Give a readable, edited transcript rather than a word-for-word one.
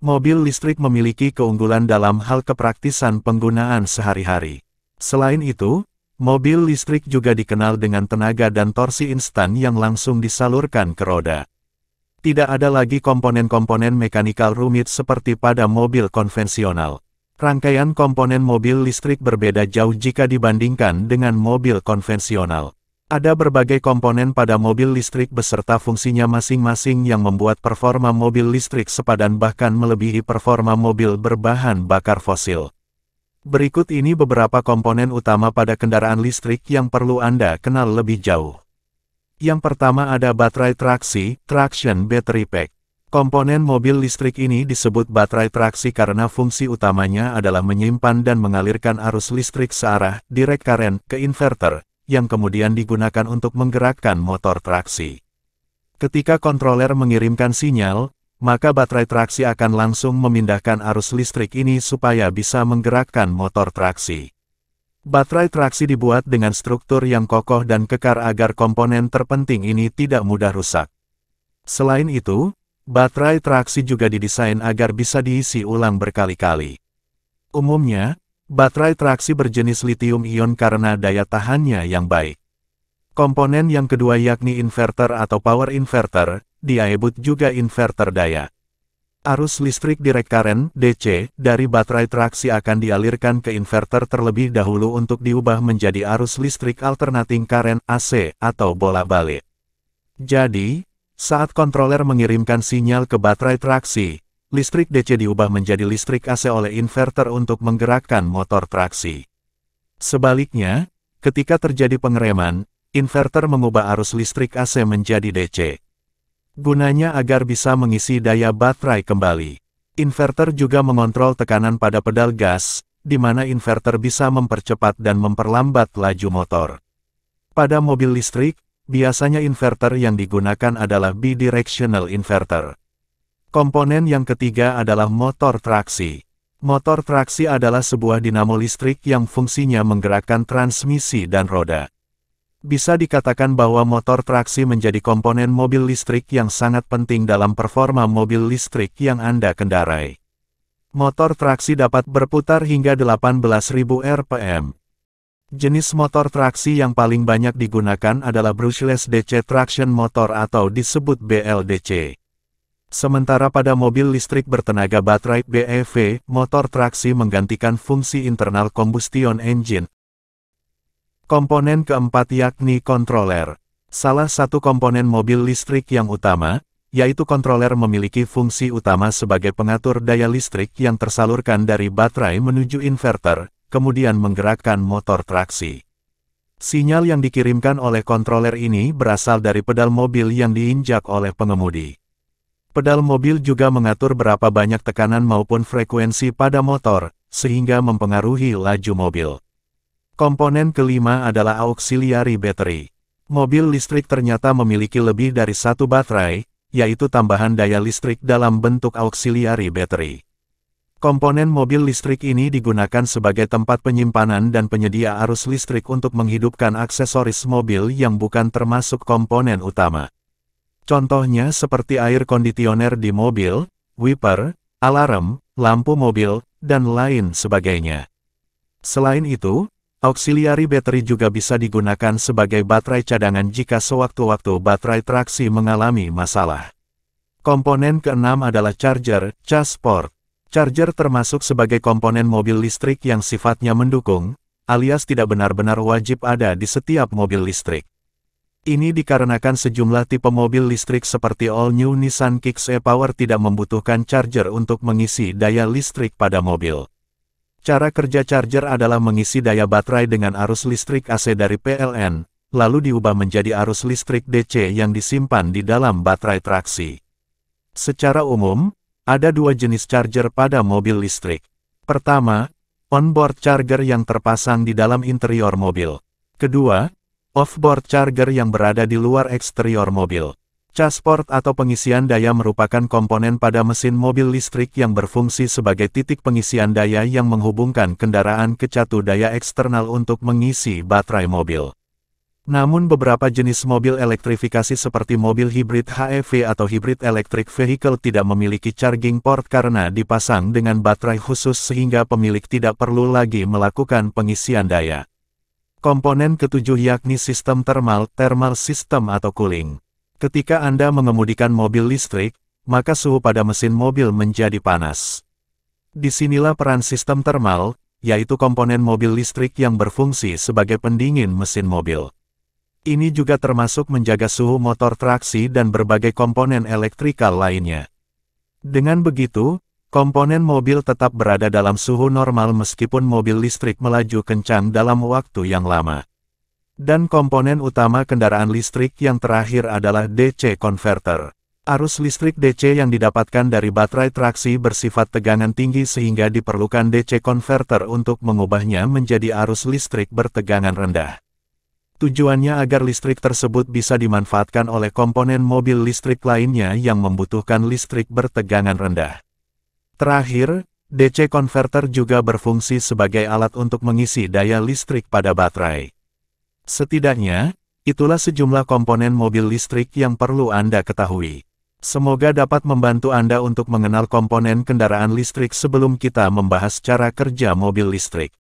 Mobil listrik memiliki keunggulan dalam hal kepraktisan penggunaan sehari-hari. Selain itu, mobil listrik juga dikenal dengan tenaga dan torsi instan yang langsung disalurkan ke roda. Tidak ada lagi komponen-komponen mekanikal rumit seperti pada mobil konvensional. Rangkaian komponen mobil listrik berbeda jauh jika dibandingkan dengan mobil konvensional. Ada berbagai komponen pada mobil listrik beserta fungsinya masing-masing yang membuat performa mobil listrik sepadan bahkan melebihi performa mobil berbahan bakar fosil. Berikut ini beberapa komponen utama pada kendaraan listrik yang perlu Anda kenal lebih jauh. Yang pertama ada baterai traksi, traction battery pack. Komponen mobil listrik ini disebut baterai traksi karena fungsi utamanya adalah menyimpan dan mengalirkan arus listrik searah, direct current, ke inverter, yang kemudian digunakan untuk menggerakkan motor traksi. Ketika kontroler mengirimkan sinyal, maka baterai traksi akan langsung memindahkan arus listrik ini supaya bisa menggerakkan motor traksi. Baterai traksi dibuat dengan struktur yang kokoh dan kekar agar komponen terpenting ini tidak mudah rusak. Selain itu, baterai traksi juga didesain agar bisa diisi ulang berkali-kali. Umumnya, baterai traksi berjenis lithium-ion karena daya tahannya yang baik. Komponen yang kedua yakni inverter atau power inverter, disebut juga inverter daya. Arus listrik direct current, DC, dari baterai traksi akan dialirkan ke inverter terlebih dahulu untuk diubah menjadi arus listrik alternating current, AC, atau bolak-balik. Jadi, saat kontroler mengirimkan sinyal ke baterai traksi, listrik DC diubah menjadi listrik AC oleh inverter untuk menggerakkan motor traksi. Sebaliknya, ketika terjadi pengereman, inverter mengubah arus listrik AC menjadi DC. Gunanya agar bisa mengisi daya baterai kembali. Inverter juga mengontrol tekanan pada pedal gas, di mana inverter bisa mempercepat dan memperlambat laju motor. Pada mobil listrik, biasanya inverter yang digunakan adalah bidirectional inverter. Komponen yang ketiga adalah motor traksi. Motor traksi adalah sebuah dinamo listrik yang fungsinya menggerakkan transmisi dan roda. Bisa dikatakan bahwa motor traksi menjadi komponen mobil listrik yang sangat penting dalam performa mobil listrik yang Anda kendarai. Motor traksi dapat berputar hingga 18.000 rpm. Jenis motor traksi yang paling banyak digunakan adalah brushless DC traction motor atau disebut BLDC. Sementara pada mobil listrik bertenaga baterai BEV, motor traksi menggantikan fungsi internal combustion engine. Komponen keempat yakni kontroler. Salah satu komponen mobil listrik yang utama, yaitu kontroler memiliki fungsi utama sebagai pengatur daya listrik yang tersalurkan dari baterai menuju inverter, kemudian menggerakkan motor traksi. Sinyal yang dikirimkan oleh kontroler ini berasal dari pedal mobil yang diinjak oleh pengemudi. Pedal mobil juga mengatur berapa banyak tekanan maupun frekuensi pada motor, sehingga mempengaruhi laju mobil. Komponen kelima adalah auxiliary battery. Mobil listrik ternyata memiliki lebih dari satu baterai, yaitu tambahan daya listrik dalam bentuk auxiliary battery. Komponen mobil listrik ini digunakan sebagai tempat penyimpanan dan penyedia arus listrik untuk menghidupkan aksesoris mobil yang bukan termasuk komponen utama. Contohnya seperti air kondisioner di mobil, wiper, alarm, lampu mobil, dan lain sebagainya. Selain itu, auxiliary battery juga bisa digunakan sebagai baterai cadangan jika sewaktu-waktu baterai traksi mengalami masalah. Komponen keenam adalah charger, port. Charger termasuk sebagai komponen mobil listrik yang sifatnya mendukung, alias tidak benar-benar wajib ada di setiap mobil listrik. Ini dikarenakan sejumlah tipe mobil listrik seperti All New Nissan Kicks e-Power tidak membutuhkan charger untuk mengisi daya listrik pada mobil. Cara kerja charger adalah mengisi daya baterai dengan arus listrik AC dari PLN, lalu diubah menjadi arus listrik DC yang disimpan di dalam baterai traksi. Secara umum, ada dua jenis charger pada mobil listrik. Pertama, onboard charger yang terpasang di dalam interior mobil. Kedua, off-board charger yang berada di luar eksterior mobil. Port atau pengisian daya merupakan komponen pada mesin mobil listrik yang berfungsi sebagai titik pengisian daya yang menghubungkan kendaraan ke catu daya eksternal untuk mengisi baterai mobil. Namun beberapa jenis mobil elektrifikasi seperti mobil hibrid HEV atau hybrid electric vehicle tidak memiliki charging port karena dipasang dengan baterai khusus sehingga pemilik tidak perlu lagi melakukan pengisian daya. Komponen ketujuh yakni sistem thermal system atau cooling. Ketika Anda mengemudikan mobil listrik, maka suhu pada mesin mobil menjadi panas. Disinilah peran sistem thermal, yaitu komponen mobil listrik yang berfungsi sebagai pendingin mesin mobil. Ini juga termasuk menjaga suhu motor traksi dan berbagai komponen elektrikal lainnya. Dengan begitu, komponen mobil tetap berada dalam suhu normal meskipun mobil listrik melaju kencang dalam waktu yang lama. Dan komponen utama kendaraan listrik yang terakhir adalah DC converter. Arus listrik DC yang didapatkan dari baterai traksi bersifat tegangan tinggi sehingga diperlukan DC converter untuk mengubahnya menjadi arus listrik bertegangan rendah. Tujuannya agar listrik tersebut bisa dimanfaatkan oleh komponen mobil listrik lainnya yang membutuhkan listrik bertegangan rendah. Terakhir, DC converter juga berfungsi sebagai alat untuk mengisi daya listrik pada baterai. Setidaknya, itulah sejumlah komponen mobil listrik yang perlu Anda ketahui. Semoga dapat membantu Anda untuk mengenal komponen kendaraan listrik sebelum kita membahas cara kerja mobil listrik.